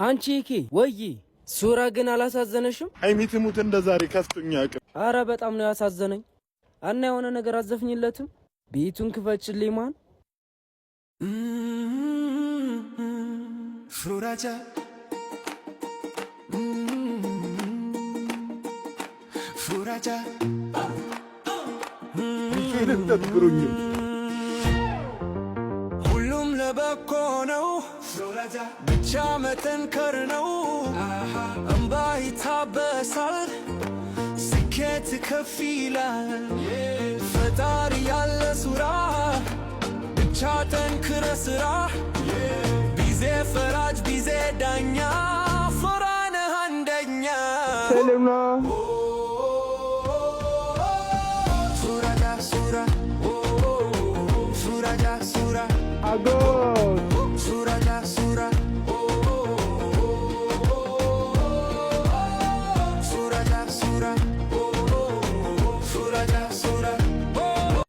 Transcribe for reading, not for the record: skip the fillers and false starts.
አንቺ ወይ ሱራ ግን አላሳዘነሽም? ሃይሚት ሙት እንደዛሬ ከፍቶኛ አቅም። አረ በጣም ነው ያሳዘነኝ። እና የሆነ ነገር አዘፍኝለትም ቤቱን ክፈችልኝ ማን ሱራጃ ሱራጃ ሁሉም ለበጎ ነው ብቻ መጠንከር ነው እንባ ይታበሳል ስኬት ከፍ ይላል ፈጣሪ ያለ ሱራ ብቻ ጠንክረ ስራ ቢዜ ፈራጅ ቢዜ ዳኛ ፎራነህ አንደኛ ሱራጃ ሱራ ሱራጃ ሱራ አጎ